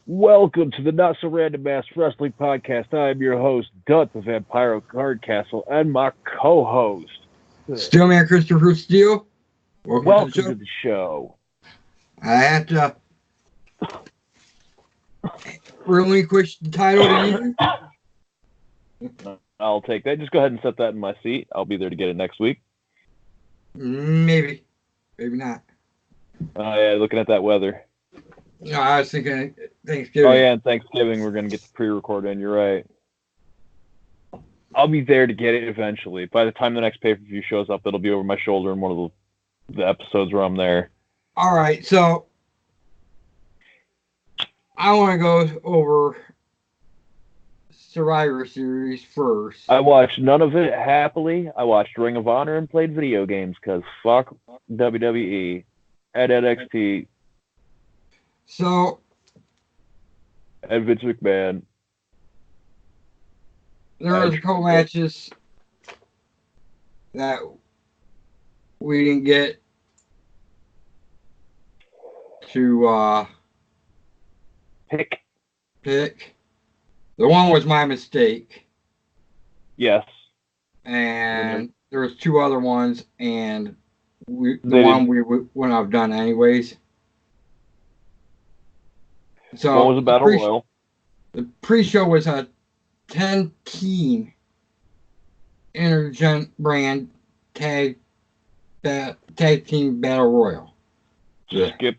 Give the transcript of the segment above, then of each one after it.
Welcome to the Not So Random Mass Wrestling Podcast. I am your host, Dut the Vampiro Cardcastle, and my co-host, Steelman Christopher Steele. Welcome to the show. I have to relinquish the title to you. I'll take that. Just go ahead and set that in my seat. I'll be there to get it next week. Maybe not. Oh, yeah, looking at that weather. No, I was thinking Thanksgiving. Oh, yeah, and Thanksgiving, we're going to get the pre-record in. You're right. I'll be there to get it eventually. By the time the next pay-per-view shows up, it'll be over my shoulder in one of the episodes where I'm there. All right, so I want to go over Survivor Series first. I watched none of it happily. I watched Ring of Honor and played video games because fuck WWE at NXT. So, and Vince McMahon. There was a couple matches that we didn't get to pick. The one was my mistake. Yes. And there was two other ones, and we wouldn't have done anyways. So what was a battle royal? The pre-show was a 10-team inter-brand tag team battle royal. Skip.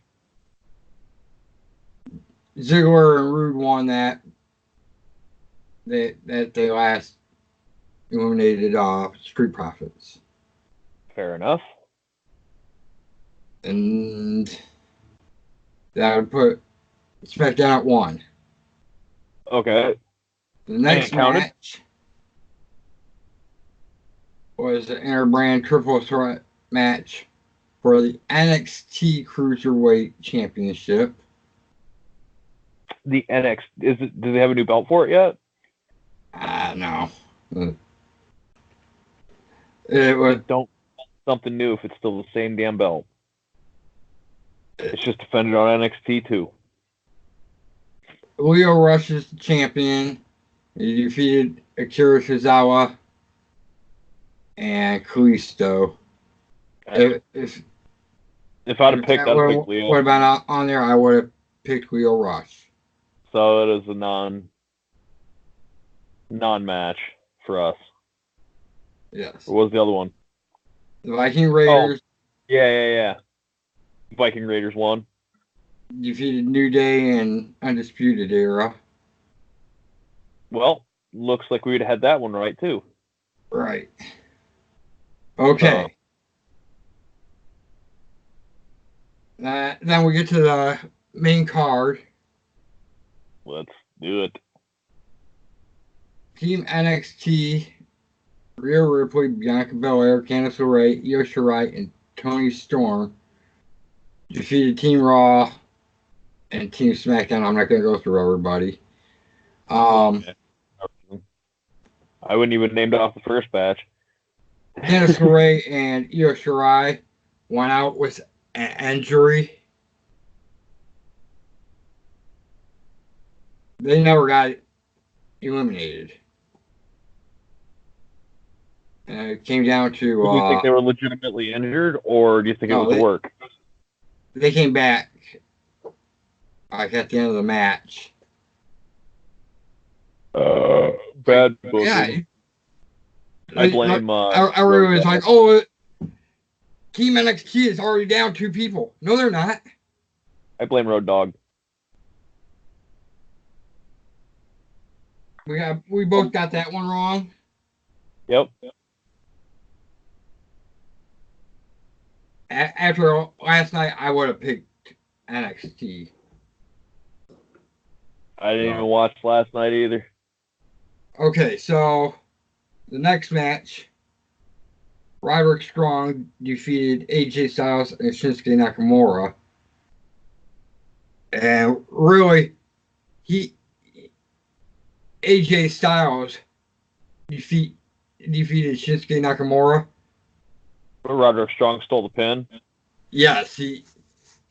Ziggler and Rude won that. They last eliminated Street Profits. Fair enough. And that would put SmackDown at 1. Okay. The next match was an inter-brand triple threat match for the NXT Cruiserweight Championship. The NXT, do they have a new belt for it yet? No. It was something new if it's still the same damn belt. It's just defended on NXT too. Leo Rush is the champion. He defeated Akira Tozawa and Kalisto. If I'd have picked, I'd have picked Leo. What about on there? I would have picked Leo Rush. So it is a non-match for us. Yes. What was the other one? The Viking Raiders. Oh, yeah. Viking Raiders won. Defeated New Day and Undisputed Era. Looks like we would have had that one right, too. Right. Okay. Then we get to the main card. Let's do it. Team NXT, Rhea Ripley, Bianca Belair, Candice LeRae, Io Shirai, and Toni Storm defeated Team Raw and Team SmackDown. I'm not going to go through everybody. I wouldn't even named off the first batch. Candice LeRae and Io Shirai went out with an injury. They never got eliminated. It came down to... Do you think they were legitimately injured, or do you think it was work? They came back at the end of the match. Bad booking. Yeah. I blame... everyone was like, Team NXT is already down 2 people. No, they're not. I blame Road Dogg. We both got that one wrong. Yep. After last night, I would have picked NXT. I didn't even watch last night either. Okay, so the next match, Roderick Strong defeated AJ Styles and Shinsuke Nakamura. And really, AJ Styles defeated Shinsuke Nakamura. Roderick Strong stole the pin. Yes,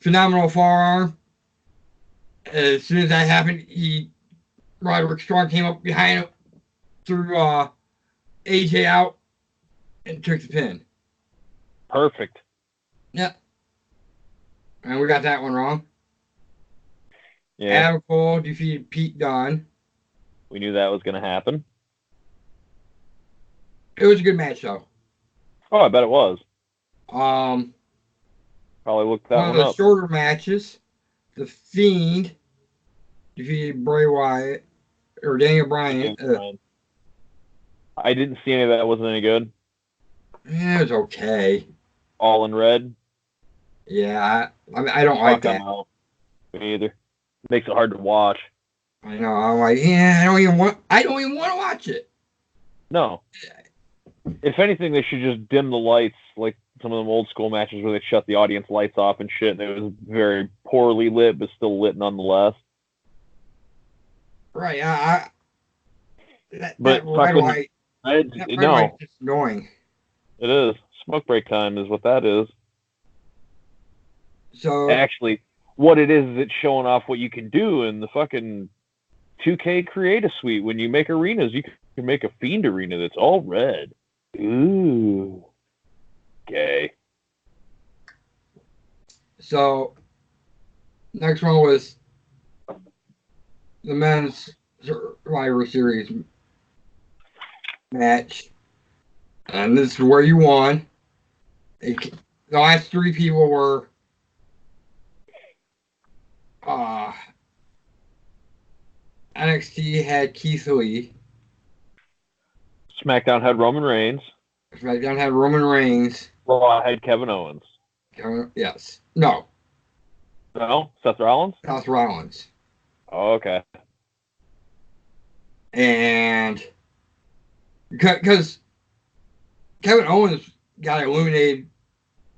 phenomenal forearm. As soon as that happened, Roderick Strong came up behind him, threw AJ out, and took the pin. Perfect. Yeah. And we got that one wrong. Yeah. Adam Cole defeated Pete Dunne. We knew that was going to happen. It was a good match, though. Oh, I bet it was. Probably looked that one of the up. shorter matches. The Fiend defeated Bray Wyatt or Daniel Bryan. I didn't see any of that. It wasn't any good. It was okay. All in red. Yeah, I don't like that. Me either. Makes it hard to watch. I know. I'm like, yeah, I don't even want to watch it. No. If anything, they should just dim the lights, like some of them old school matches where they shut the audience lights off and shit. And it was very poorly lit, but still lit nonetheless. Right. That red light is just annoying. It is. Smoke break time is what that is. So actually, what it is it's showing off what you can do in the fucking 2K Creative Suite. When you make arenas, you can make a Fiend arena that's all red. Ooh. Gay. So, next one was the men's Survivor Series match. And this is where you won. The last three people were NXT had Keith Lee. SmackDown had Roman Reigns. SmackDown had Roman Reigns. Raw had Kevin Owens. Yes. No. No? Seth Rollins? Seth Rollins. Oh, okay. And because Kevin Owens got eliminated,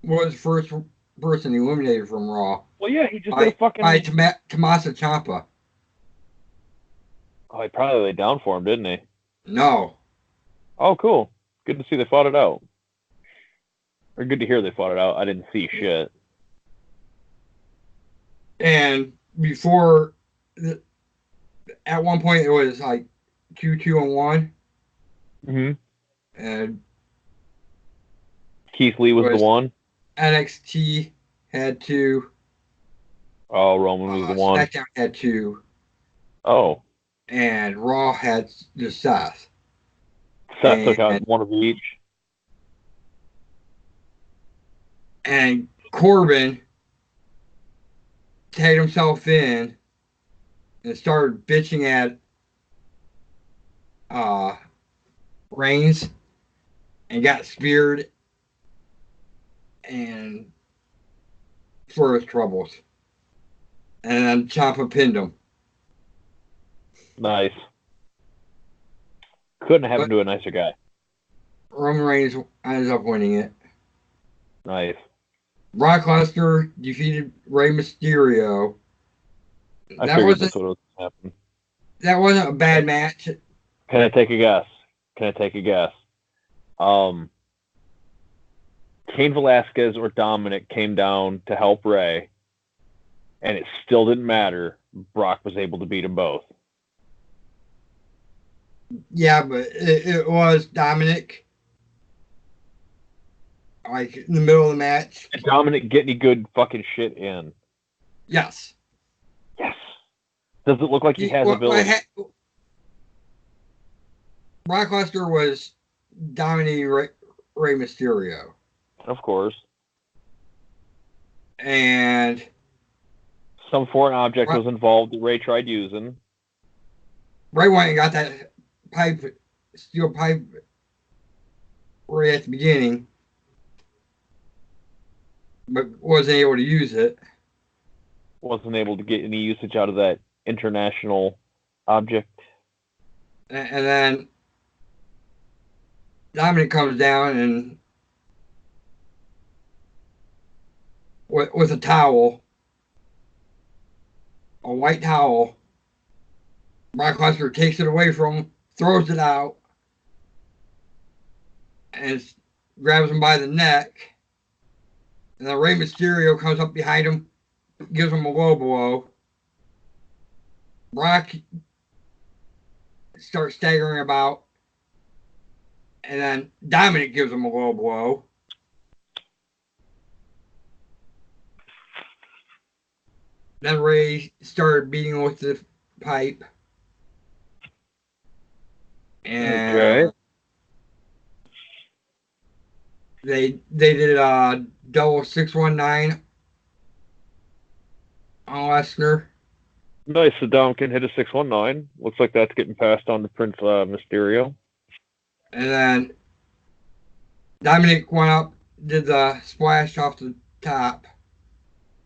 was the first person eliminated from Raw. Well, yeah, he just did a fucking... by Tommaso Ciampa. Oh, he probably laid down for him, didn't he? No. Oh, cool. Good to see they fought it out. Or good to hear they fought it out. I didn't see shit. And before, at one point it was like 2-2-1. Mm-hmm. And Keith Lee was the one. NXT had 2. Oh, Roman was the one. SmackDown had 2. Oh. And Raw had just Seth. Seth took out one of each. And Corbin tagged himself in and started bitching at Reigns and got speared and for his troubles. And then Ciampa pinned him. Nice. Couldn't have happened to a nicer guy. Roman Reigns ends up winning it. Nice. Brock Lesnar defeated Rey Mysterio. I figured that's what was happening. That wasn't a bad match. Can I take a guess? Cain Velasquez or Dominic came down to help Rey, and it still didn't matter. Brock was able to beat them both. Yeah, but it was Dominic, like in the middle of the match. Did Dominic get any good fucking shit in? Yes. Yes. Does it look like he has ability? Brock Lesnar was dominating Rey Mysterio. Of course. And some foreign object was involved that Rey tried using. Rey went and got that steel pipe right at the beginning, but wasn't able to use it. Wasn't able to get any usage out of that international object. And then Dominic comes down and with a towel, a white towel. Brock Lesnar takes it away from him, throws it out, and grabs him by the neck. And then Rey Mysterio comes up behind him, gives him a low blow. Brock starts staggering about, and then Dominic gives him a low blow. Then Ray started beating with the pipe. And okay. they did a double 619 on Lesnar. Nice. So Dom can hit a 619. Looks like that's getting passed on to Prince Mysterio. And then Dominic went up, did the splash off the top.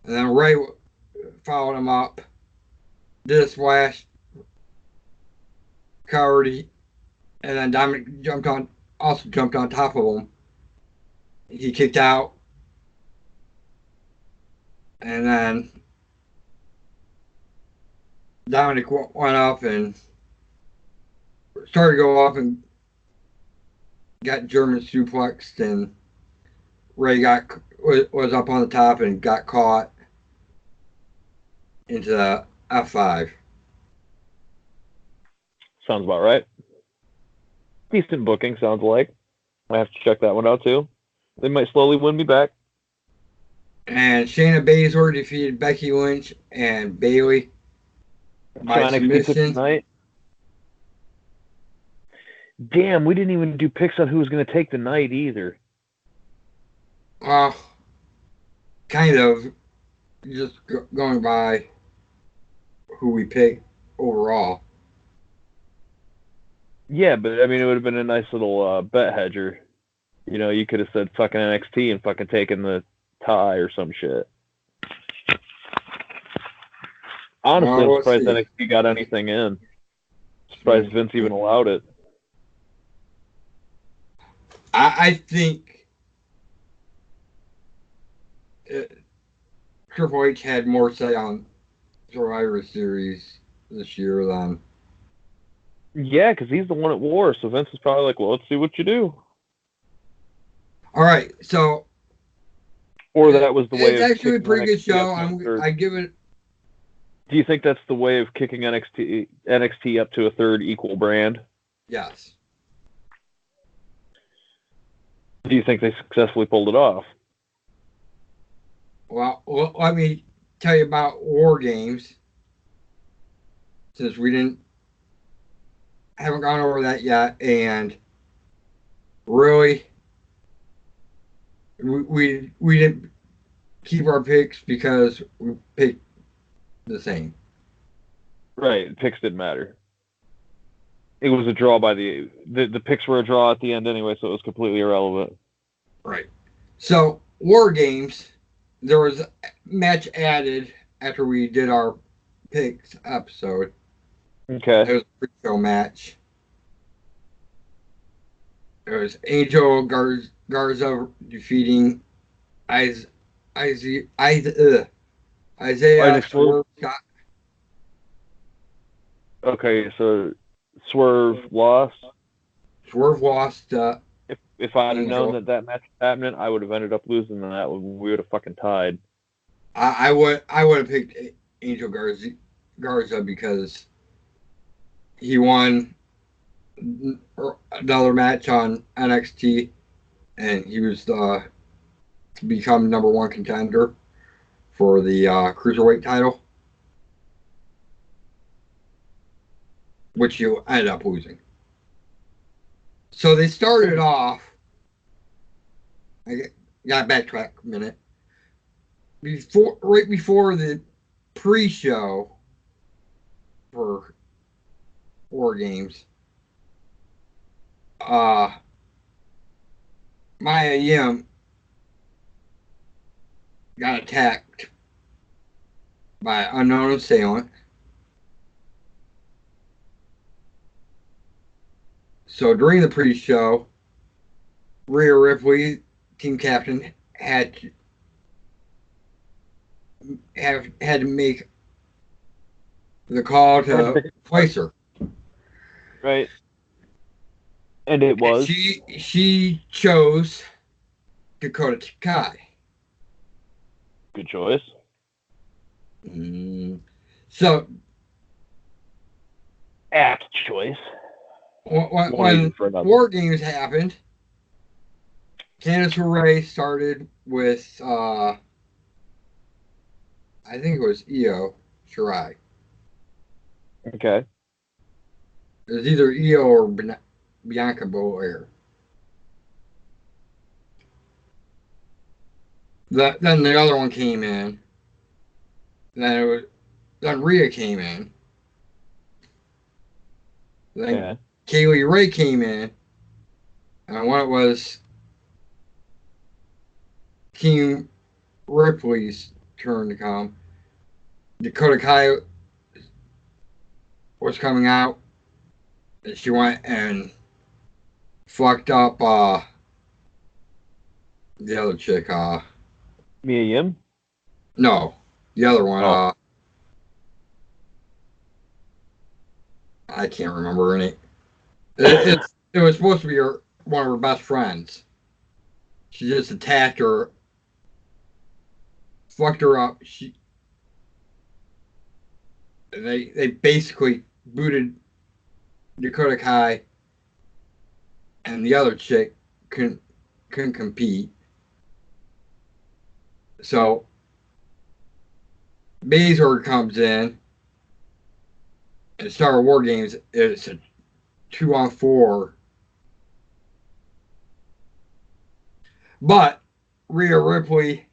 And then Ray followed him up, did a splash, covered, and then Dominic also jumped on top of him. He kicked out. And then Dominic went up and started to go off and got German suplexed, and Ray was up on the top and got caught into the F5. Sounds about right. Decent booking, sounds like. I have to check that one out too. They might slowly win me back. And Shayna Baszler defeated Becky Lynch and Bayley by submission. Tonight. Damn, we didn't even do picks on who was going to take the night either. Kind of just going by who we picked overall. Yeah, but I mean, it would have been a nice little bet hedger. You know, you could have said fucking NXT and fucking taken the tie or some shit. Honestly, I'm surprised NXT got anything in. Surprised Vince even allowed it. I think Triple H had more say on Survivor Series this year than... Yeah, because he's the one at war, so Vince is probably like, well, let's see what you do. All right, so... Or that was the way of... It's actually a pretty good show. I give it... Do you think that's the way of kicking NXT up to a third equal brand? Yes. Do you think they successfully pulled it off? Well, let me tell you about WarGames, since we haven't gone over that yet, and really, we didn't keep our picks because we picked the same. Right, picks didn't matter. It was a draw by the picks were a draw at the end anyway, so it was completely irrelevant. Right. So WarGames, there was a match added after we did our picks episode. Okay. It was a pre-show match. It was Angel Garza defeating Isaiah Swerve Scott. Okay, so Swerve lost. Swerve lost. If I'd have known that match was happening, I would have ended up losing that one. We would have fucking tied. I would have picked Angel Garza because he won another match on NXT, and he was to become number one contender for the Cruiserweight title, which you ended up losing. So they started off. I got to backtrack a minute. Right before the pre-show for WarGames, Maya Yim got attacked by an unknown assailant. So during the pre-show, Rhea Ripley, team captain, had to make the call to place her. Right. And it was. She chose Dakota Kai. Good choice. So Apt choice. When WarGames happened, Candice LeRae started with, I think it was Io Shirai. Okay. It was either Io or Bianca Belair. Then the other one came in. Then Rhea came in. Then Kaylee Ray came in. And when it was Team Ripley's turn to come, Dakota Kai was coming out. And she went and fucked up the other chick. Mia Yim? No, the other one. Oh. I can't remember her name. It was supposed to be one of her best friends. She just attacked her, fucked her up. They basically booted Dakota Kai, and the other chick couldn't compete. So Baszler comes in and started WarGames. It's a 2-on-4. But Rhea Ripley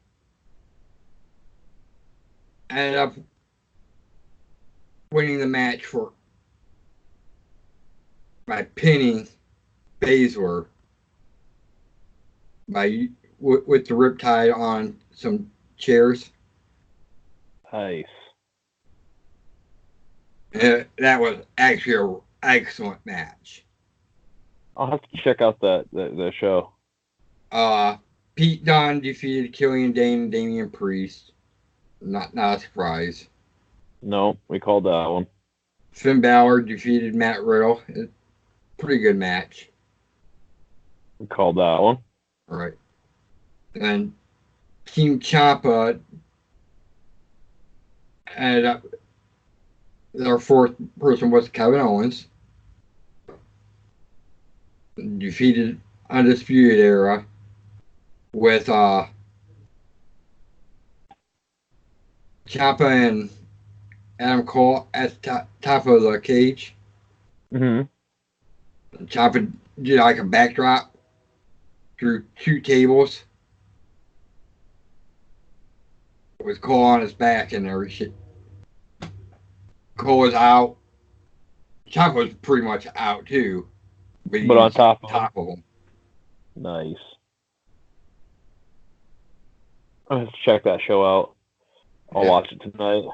ended up winning the match by pinning Baszler with the riptide on some chairs. Nice. That was actually an excellent match. I'll have to check out the show. Pete Dunne defeated Killian Dane and Damian Priest. Not a surprise. No, we called that one. Finn Balor defeated Matt Riddle. Pretty good match. We called that one. All right. And Team Ciampa ended up, their fourth person was Kevin Owens. Defeated Undisputed Era with Ciampa and Adam Cole at the top of the cage. Mm-hmm. Ciampa did like a backdrop through 2 tables with Cole on his back and everything. Cole was out. Ciampa was pretty much out too. But on top of him. Nice. I'll have to check that show out. I'll watch it tonight.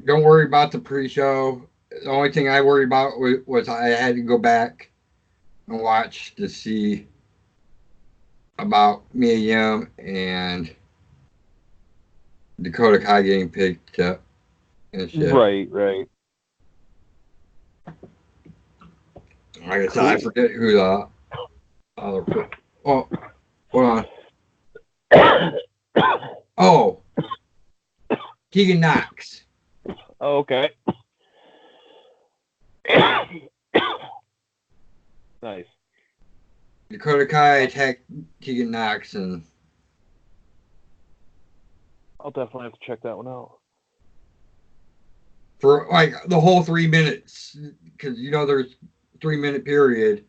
Don't worry about the pre-show. The only thing I worried about was I had to go back and watch to see about Mia Yim and Dakota Kai getting picked up and shit. Right. Like I said, I forget who the other. Oh, hold on. Oh, Tegan Knox. Oh, okay. Nice. Dakota Kai attacked Tegan Knox, and I'll definitely have to check that one out. For like the whole 3 minutes, because there's 3-minute period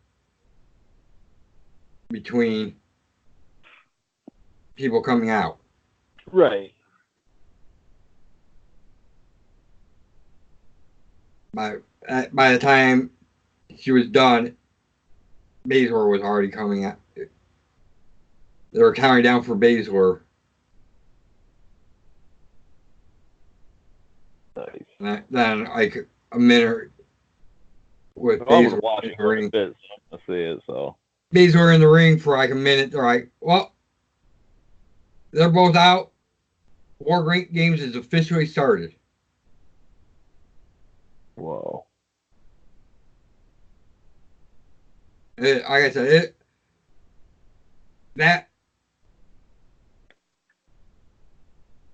between people coming out. Right. By the time she was done, Baszler was already coming out. They were counting down for Baszler. Nice. Then like a minute with Baszler in the ring. I see it, so. Baszler in the ring for like a minute. They're like, well, they're both out. WarGames is officially started. Whoa. Like I said, that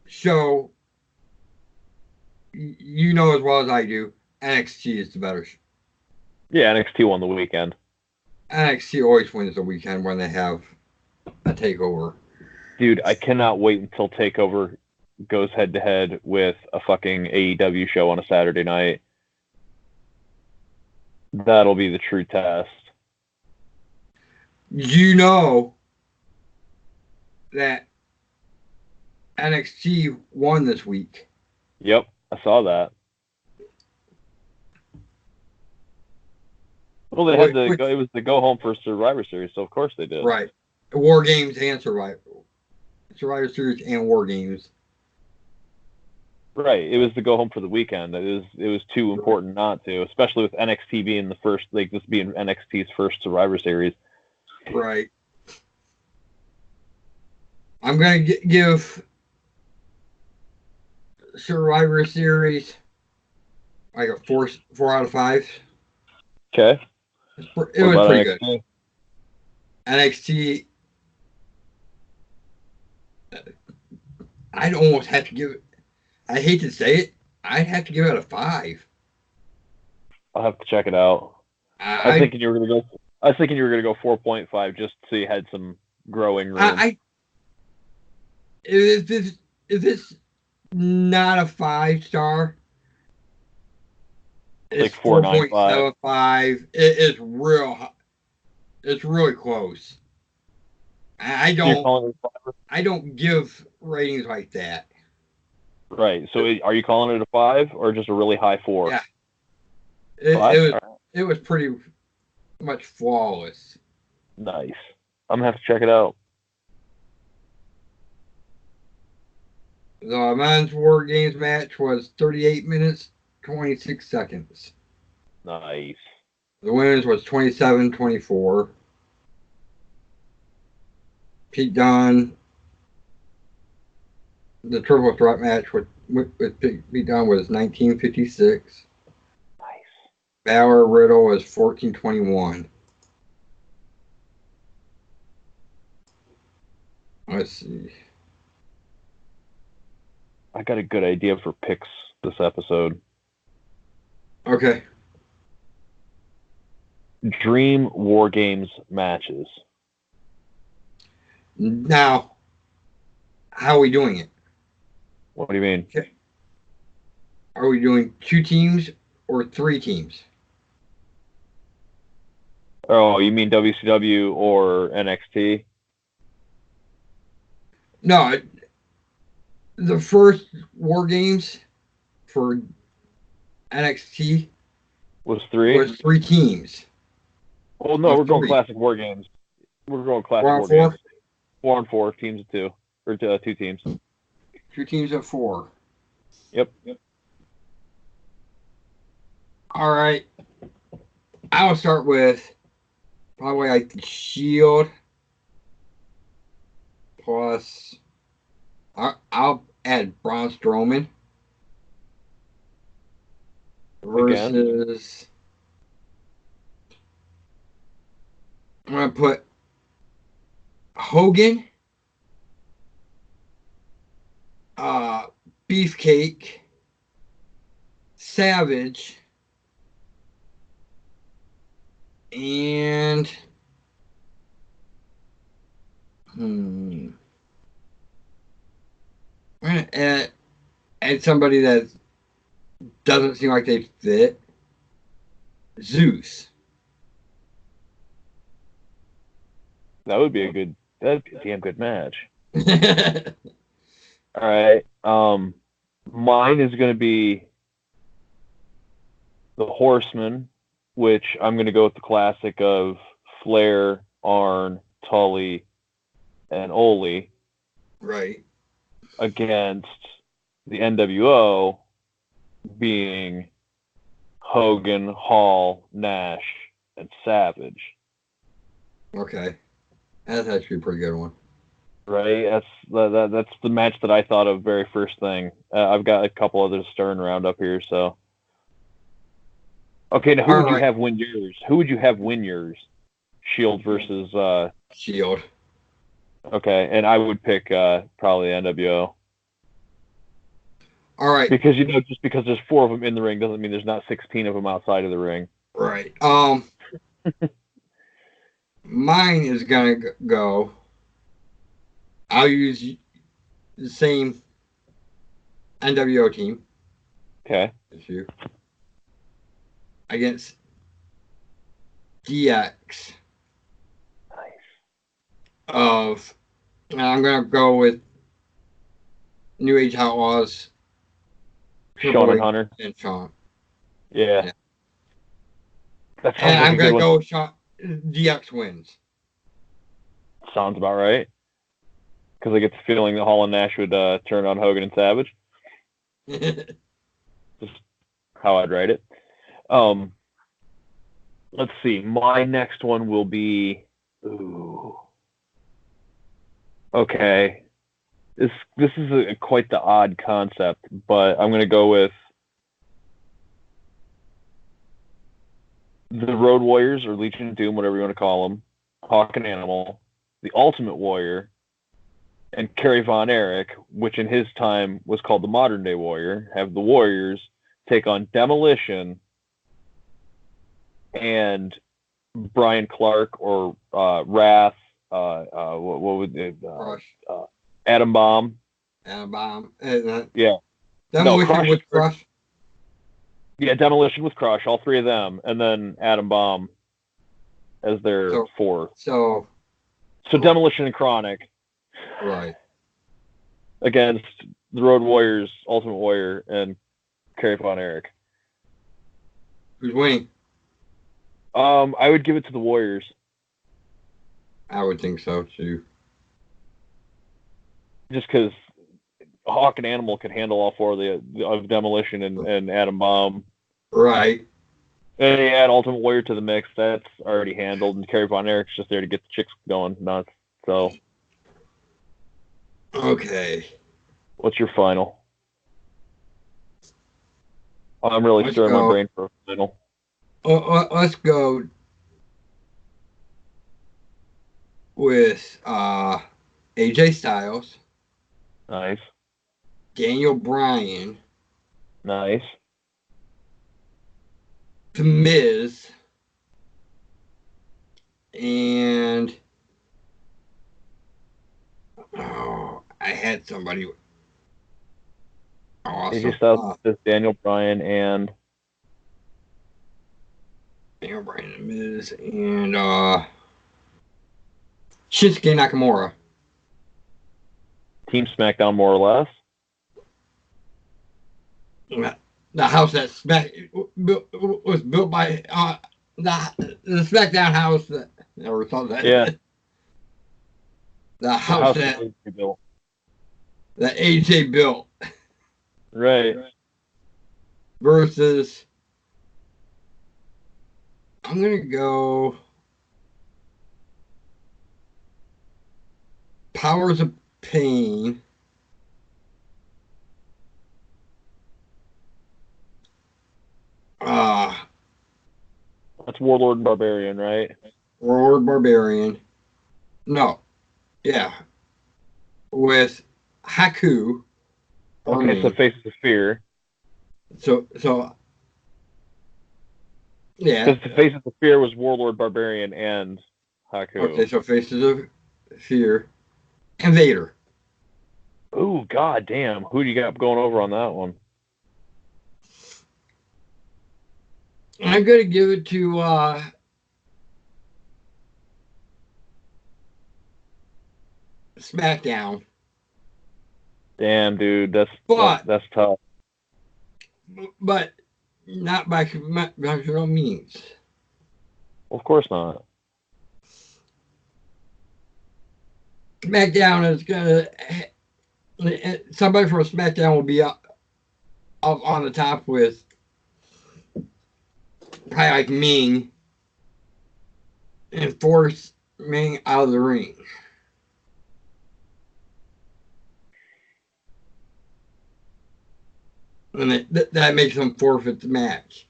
show as well as I do, NXT is the better. Yeah, NXT won the weekend. NXT always wins the weekend when they have a takeover. Dude, I cannot wait until TakeOver goes head to head with a fucking AEW show on a Saturday night. That'll be the true test. You know that NXT won this week. Yep, I saw that. Well, they had the it was the go home for Survivor Series, so of course they did. Right. WarGames and Survivor Series and WarGames. Right. It was the go home for the weekend. It was too important not to, especially with NXT being the first, like this being NXT's first Survivor Series. Right. I'm going to give Survivor Series like a 4 out of 5. Okay. It was pretty NXT? Good. NXT, I'd almost have to give it, I hate to say it, I'd have to give it a 5. I'll have to check it out. I was thinking you were gonna go 4.5 just so you had some growing room. Is this not a 5-star? It's like 4.75. It is real. It's really close. I don't give ratings like that. Right. So are you calling it a 5 or just a really high 4? Yeah. It was pretty much flawless. Nice. I'm gonna have to check it out. The men's WarGames match was 38 minutes, 26 seconds. Nice. The women's was 27-24. Pete Dunne. The triple threat match with Pete Dunne was 1956. Nice. Balor Riddle was 14-21. Let's see. I got a good idea for picks this episode. Okay. Dream WarGames matches. Now, how are we doing it? What do you mean? Okay. Are we doing 2 teams or 3 teams? Oh, you mean WCW or NXT? No, the first WarGames for NXT was 3? Was 3 teams. Oh no, we're going classic WarGames. We're going classic WarGames. 4 on 4, teams of 2 or 2 teams. 2 teams of 4. Yep. All right. I'll start with probably like the Shield plus. I'll add Braun Strowman versus. I'm gonna put Hogan, Beefcake, Savage, and I'm gonna add somebody that doesn't seem like they fit. Zeus. That'd be a damn good match. All right. Mine is going to be the Horsemen, which I'm going to go with the classic of Flair, Arn, Tully, and Ole. Right. Against the NWO being Hogan, Hall, Nash, and Savage. Okay. That's actually a pretty good one. Right? That's the match that I thought of very first thing. I've got a couple others stirring around up here, so. Okay, now who would you have win yours? Who would you have win yours? Shield versus... Shield. Okay, and I would pick probably NWO. All right. Because just because there's 4 of them in the ring doesn't mean there's not 16 of them outside of the ring. Right. Mine is gonna go. I'll use the same NWO team. Okay. Issue against DX. Nice. And I'm gonna go with New Age Outlaws. Sean and Hunter. And Sean. Yeah. That sounds And like I'm a gonna good go one. with Sean. DX wins. Sounds about right. Because I get the feeling that Hall and Nash would turn on Hogan and Savage. Just how I'd write it. Let's see. My next one will be. Ooh. Okay. This is quite the odd concept, but I'm going to go with the Road Warriors or Legion of Doom, whatever you want to call them, Hawk and Animal, the Ultimate Warrior, and Kerry Von Erich, which in his time was called the Modern Day Warrior, have the Warriors take on Demolition and Brian Clark or Wrath. What would it? Adam Bomb. Adam Bomb. Yeah. Demolition with Crush. Yeah, Demolition with Crush, all 3 of them, and then Adam Bomb as their 4th. So Demolition and Chronic. Right. Against the Road Warriors, Ultimate Warrior, and Kerry Von Erich. Who's winning? I would give it to the Warriors. I would think so too. Just because Hawk and Animal could handle all 4 of Demolition and Adam Bomb. Right. And you add Ultimate Warrior to the mix, that's already handled, and Kerry Von Erich's just there to get the chicks going nuts. So. Okay. What's your final? I'm really stirring my brain for a final. Let's go with AJ Styles. Nice. Daniel Bryan. Nice. The Miz. And I had somebody. Awesome. AJ Styles, Daniel Bryan and Miz and Shinsuke Nakamura. Team SmackDown, more or less. The house that was built by the SmackDown house that never thought that. Yeah. The house that AJ built. Right. Versus, I'm gonna go Powers of Pain. That's Warlord and Barbarian, right? Warlord Barbarian. No. Yeah. With Haku. Okay, so Faces of Fear. So yeah. Because the Faces of Fear was Warlord Barbarian and Haku. Okay, so Faces of Fear and Vader. Oh, god damn. Who do you got going over on that one? I'm gonna give it to SmackDown. Damn, dude, that's tough. But not by conventional means. Of course not. SmackDown is gonna. Somebody from SmackDown will be up on the top with probably like Ming and force Ming out of the ring. And that makes them forfeit the match.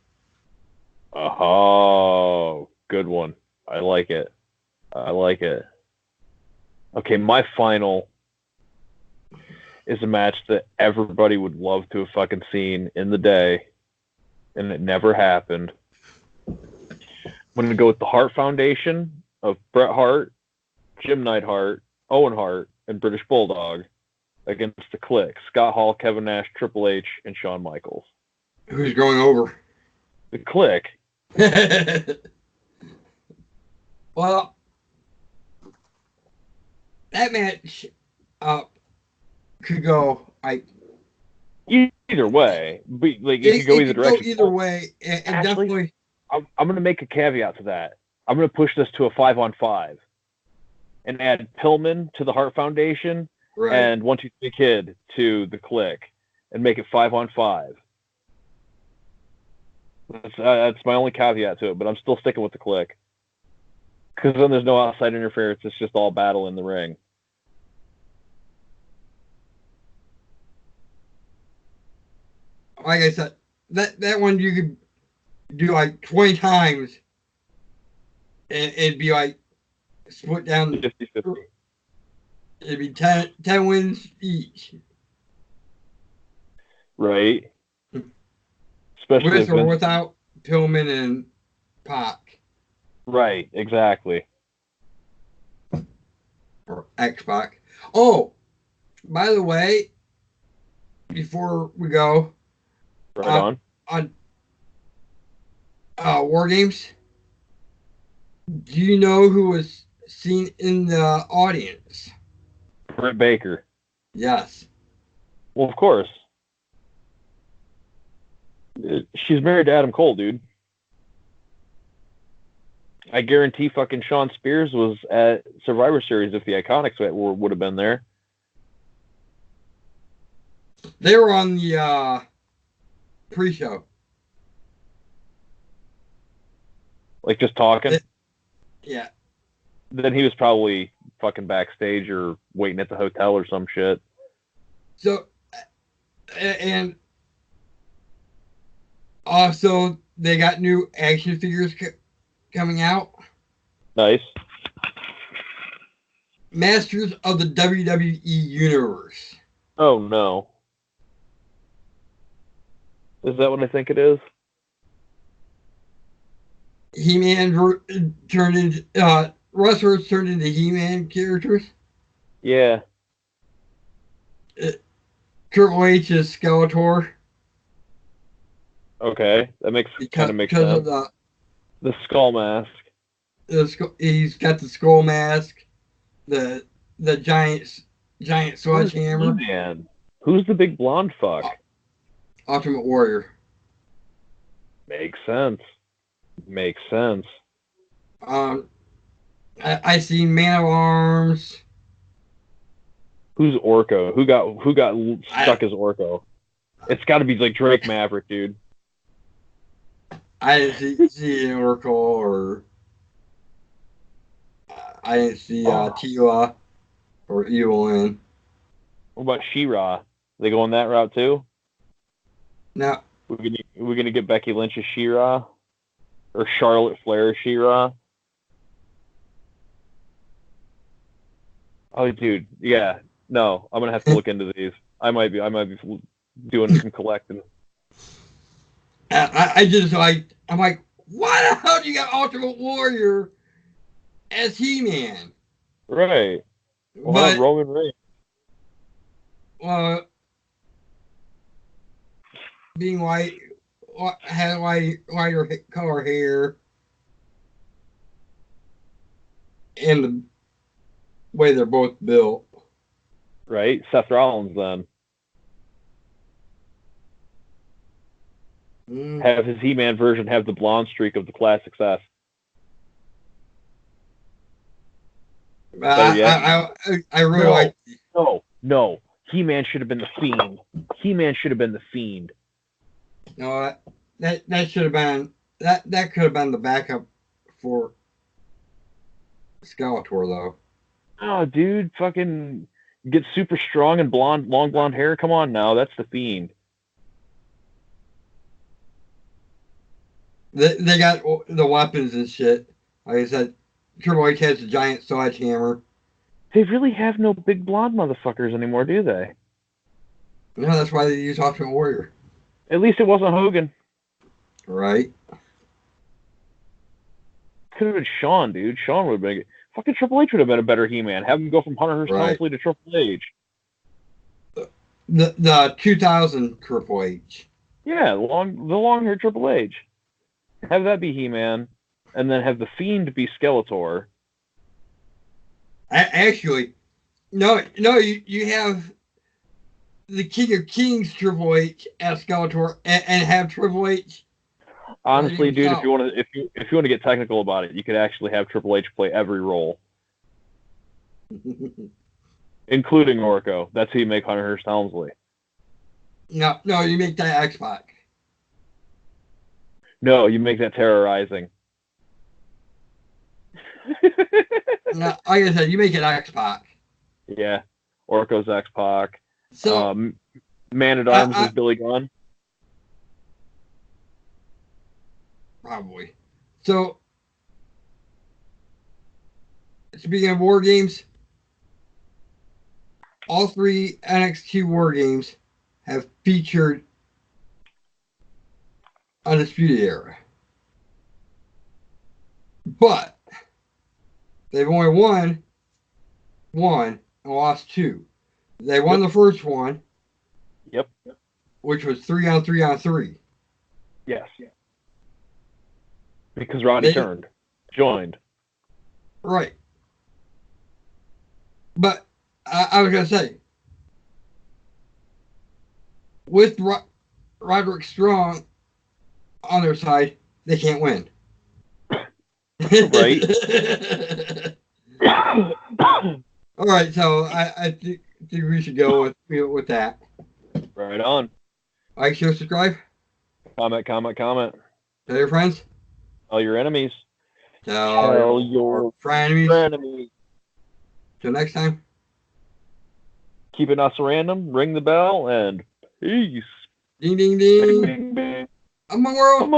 Oh, good one. I like it. Okay, my final is a match that everybody would love to have fucking seen in the day, and it never happened. I'm going to go with the Hart Foundation of Bret Hart, Jim Neidhart, Owen Hart, and British Bulldog against the Clique, Scott Hall, Kevin Nash, Triple H, and Shawn Michaels. Who's going over? The Clique. Well, that match could go like either way. But, like, it could go either direction. Go either way, and Actually, definitely. I'm going to make a caveat to that. I'm going to push this to a 5-on-5 and add Pillman to the Hart Foundation and 1, 2, 3 Kid to the Clique and make it 5-on-5. That's my only caveat to it, but I'm still sticking with the Clique. Because then there's no outside interference. It's just all battle in the ring. Like I said, that one you could do like 20 times and it'd be like split down 50-50. It'd be 10 wins each. Right. Especially with or without Pillman and Pac. Right, exactly. Or X-Pac. Oh, by the way, before we go, on WarGames, do you know who was seen in the audience? Britt Baker. Yes. Well, of course. She's married to Adam Cole, dude. I guarantee fucking Sean Spears was at Survivor Series if the Iconics would have been there. They were on the pre-show. Like, just talking? Yeah. Then he was probably fucking backstage or waiting at the hotel or some shit. So, and also they got new action figures coming out. Nice. Masters of the WWE Universe. Oh, no. Is that what I think it is? He-Man turned into wrestlers turned into He-Man characters. Yeah. Triple H is Skeletor. Okay, that kind of makes sense. Because of the skull mask. He's got the skull mask, the giant sledgehammer. Man, who's the big blonde fuck? Ultimate Warrior. Makes sense. I seen Man of Arms. Who's Orko? Who got stuck as Orko? It's got to be like Drake Maverick, dude. I didn't see Orko or I didn't see Tila or Evelyn. What about She-Ra? They going that route too? No. We're gonna get Becky Lynch as She-Ra or Charlotte Flair as She-Ra. Oh, dude, yeah. No, I'm gonna have to look into these. I might be doing some collecting. I'm like, why the hell do you got Ultimate Warrior as He-Man? Right. Well, Roman Reigns. Being white, had lighter color hair, and the way they're both built. Right, Seth Rollins then. Have his He-Man version have the blonde streak of the classic Seth. I really like. No. He-Man should have been the Fiend. No, that should have been that could have been the backup for Skeletor though. Oh, dude, fucking get super strong and long blonde hair. Come on now, that's the Fiend. They got the weapons and shit. Like I said, Triple H has a giant sledgehammer. They really have no big blonde motherfuckers anymore, do they? No, that's why they use Ultimate Warrior. At least it wasn't Hogan. Right. Could have been Shawn, dude. Shawn would have been. Fucking Triple H would have been a better He-Man. Have him go from Hunter Hearst Right. Helmsley to Triple H. The 2000 Triple H. Yeah, the long-haired Triple H. Have that be He-Man, and then have the Fiend be Skeletor. Actually, no, you have the King of Kings Triple H as Skeletor, and have Triple H. Honestly, dude, if you want to get technical about it, you could actually have Triple H play every role, including Orko. That's who you make Hunter Hearst Helmsley. No, you make that X-Pac. No, you make that terrorizing. No, like I said, you make it X-Pac. Yeah, Orko's X-Pac. So, Man at Arms is Billy Gunn. Probably. So, speaking of War Games, all 3 NXT War Games have featured Undisputed Era. But they've only won 1 and lost 2. They won the first one. Yep. Which was 3-on-3-on-3. Yes. Because Roddy joined. Right. But I was going to say, with Roderick Strong on their side, they can't win. Right. All right, so I think we should go with that. Right on. Like, share, subscribe. Comment. Tell your friends. Tell your enemies. Tell your frenemies. Till next time. Keep it not so random. Ring the bell and peace. Ding, ding, ding. Bing, bing, bing. I'm a world.